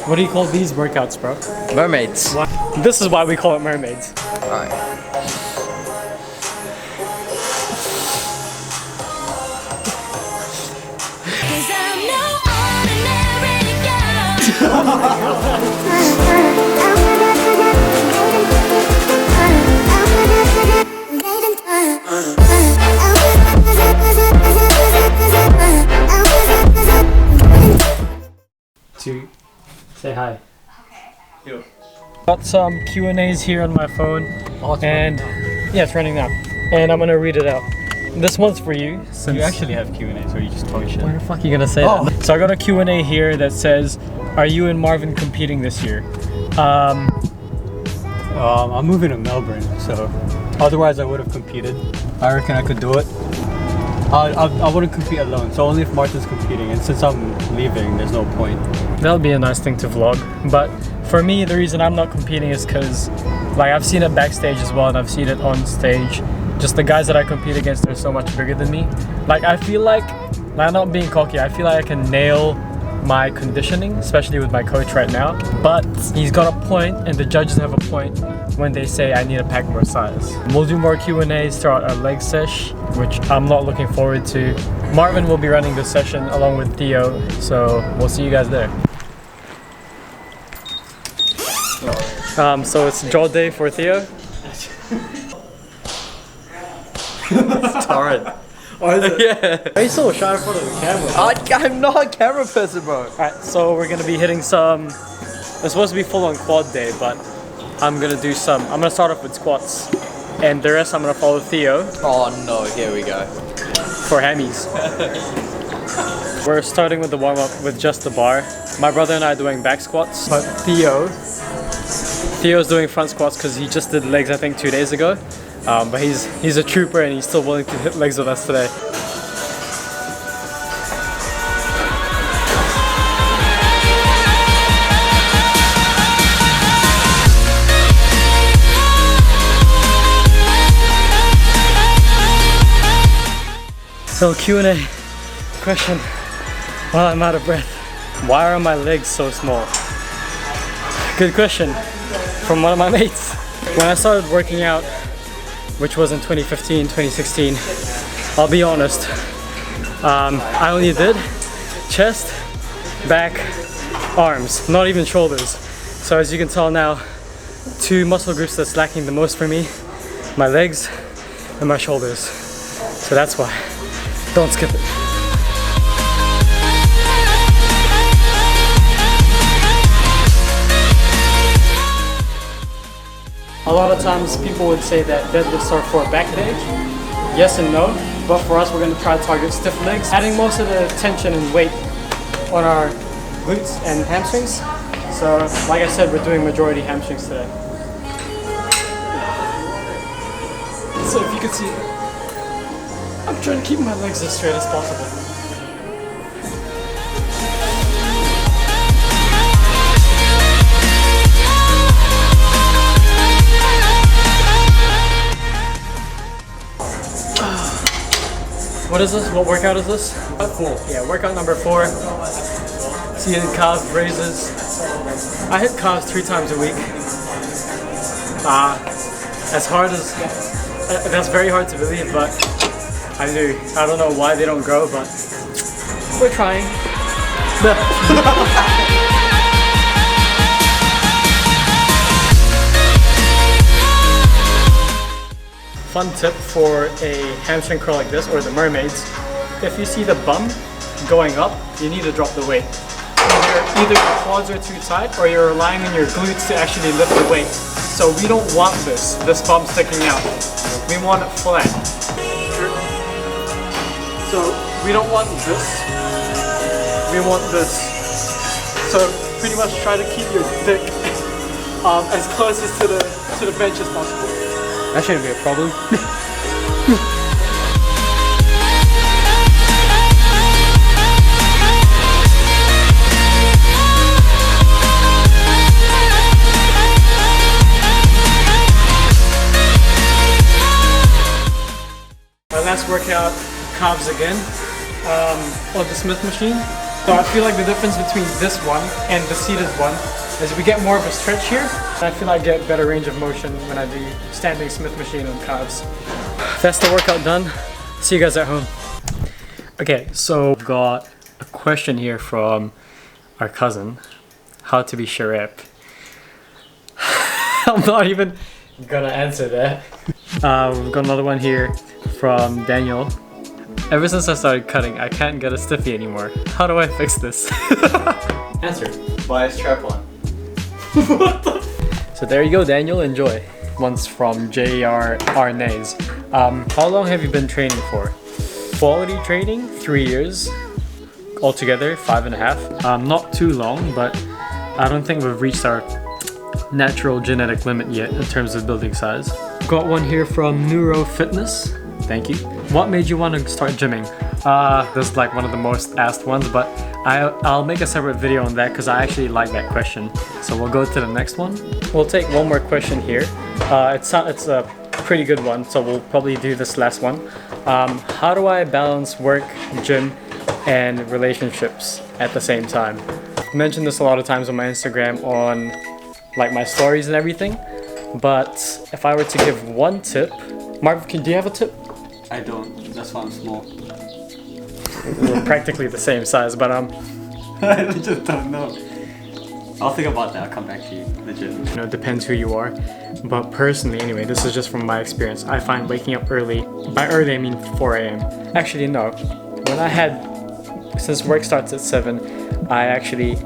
What do you call these workouts, bro? Mermaids. This is why we call it mermaids. Alright. To say hi. Yo. Got some Q&As here on my phone, and yeah, it's running now. And I'm gonna read it out. This one's for you. You actually have Q&As, or you just talking shit? Why the fuck are you gonna say that? So I got a Q&A here that says, "Are you and Marvin competing this year?" I'm moving to Melbourne, so otherwise I would have competed. I reckon I could do it. I wouldn't compete alone, so only if Martin's competing, and since I'm leaving, there's no point. That'll be a nice thing to vlog. But for me, the reason I'm not competing is because like I've seen it backstage as well, and I've seen it on stage. Just the guys that I compete against are so much bigger than me. Like I feel like, I'm not being cocky, I feel like I can nail my conditioning, especially with my coach right now. But he's got a point, and the judges have a point when they say I need to pack more size. We'll do more Q&As throughout our leg sesh, which I'm not looking forward to. Marvin will be running this session along with Theo, so we'll see you guys there. So it's draw day for Theo. It's hard. Yeah. Why are you so shy in front of the camera? I'm not a camera person, bro. Alright, so we're gonna be hitting some. It's supposed to be full on quad day, but I'm gonna start off with squats, and the rest I'm gonna follow Theo. Oh no, here we go. For hammies. We're starting with the warm up with just the bar. My brother and I are doing back squats, but Theo's doing front squats because he just did legs I think 2 days ago. But he's a trooper, and he's still willing to hit legs with us today. So Q&A question while I'm out of breath. Why are my legs so small? Good question from one of my mates. When I started working out, which was in 2015, 2016, I'll be honest, I only did chest, back, arms, not even shoulders. So as you can tell now, two muscle groups that's lacking the most for me, my legs and my shoulders. So that's why. Don't skip it. A lot of times people would say that deadlifts are for back day. Yes and no, but for us we're going to try to target stiff legs, adding most of the tension and weight on our glutes and hamstrings. So like I said, we're doing majority hamstrings today. So if you can see, I'm trying to keep my legs as straight as possible. What is this? What workout is this? 4. Yeah, workout number 4. Seated calf raises. I hit calves 3 times a week. That's very hard to believe, but I do. I don't know why they don't grow, but we're trying. Fun tip for a hamstring curl like this, or the mermaids, if you see the bum going up, you need to drop the weight. Either your quads are too tight, or you're relying on your glutes to actually lift the weight. So we don't want this bum sticking out. We want it flat. So we don't want this, we want this. So pretty much try to keep your dick as close as to the bench as possible. That shouldn't be a problem. My last workout, calves again, on the Smith machine. So I feel like the difference between this one and the seated one is we get more of a stretch here. I feel I get better range of motion when I do standing Smith machine on calves. That's the workout done. See you guys at home. Okay, so we've got a question here from our cousin. How to be Sharep. I'm not even gonna answer that. We've got another one here from Daniel. Ever since I started cutting, I can't get a stiffy anymore. How do I fix this? Answer. Buy a strap on. What the? So there you go, Daniel. Enjoy. One's from J.R. Arnays. How long have you been training for? Quality training, 3 years. Altogether, 5.5. Not too long, but I don't think we've reached our natural genetic limit yet in terms of building size. Got one here from Neuro Fitness. Thank you. What made you want to start gymming? This is like one of the most asked ones, but I'll make a separate video on that because I actually like that question. So we'll go to the next one. We'll take one more question here. It's a pretty good one, so we'll probably do this last one. How do I balance work, gym, and relationships at the same time? I've mentioned this a lot of times on my Instagram on like my stories and everything, but if I were to give one tip, Marvin, do you have a tip? I don't. That's why I'm small. We're practically the same size, but I just don't know. I'll think about that. I'll come back to you. Legit. you know, it depends who you are. But personally, anyway, this is just from my experience. I find waking up early. By early, I mean 4 a.m. Actually, no. Since work starts at 7, I actually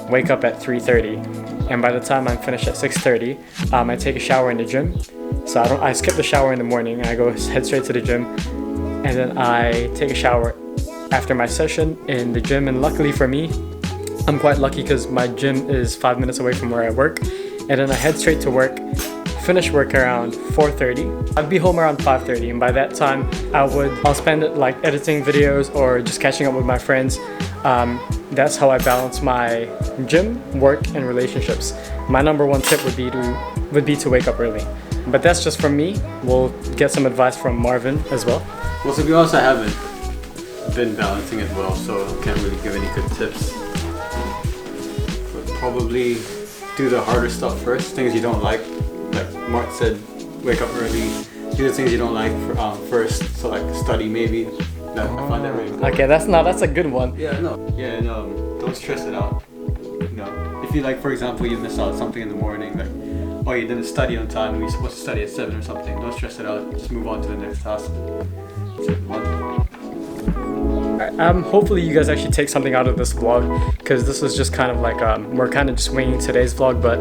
wake up at 3:30, and by the time I'm finished at 6:30, I take a shower in the gym. So I skip the shower in the morning and I go head straight to the gym, and then I take a shower after my session in the gym. And luckily for me, I'm quite lucky because my gym is 5 minutes away from where I work, and then I head straight to work, finish work around 4:30. I'd be home around 5:30, and by that time I'll spend it like editing videos or just catching up with my friends. That's how I balance my gym, work, and relationships. My number one tip would be to wake up early. But that's just from me. We'll get some advice from Marvin as well. Well, to be honest, I haven't been balancing it well, so I can't really give any good tips. But probably do the harder stuff first, things you don't like Mark said, wake up early, do the things you don't like first, so like study maybe. I find that really important. Okay, that's a good one. Yeah, no. Yeah, and don't stress it out. You know, if you like, for example, you miss out something in the morning, like, oh, you didn't study on time, you're supposed to study at 7 or something, don't stress it out, just move on to the next task. Hopefully you guys actually take something out of this vlog, because this was just kind of like, we're kind of just winging today's vlog, but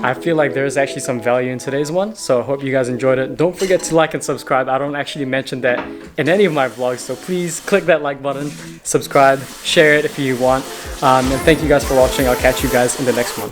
I feel like there's actually some value in today's one, so I hope you guys enjoyed it. Don't forget to like and subscribe. I don't actually mention that in any of my vlogs, so please click that like button, subscribe, share it if you want, and thank you guys for watching. I'll catch you guys in the next one.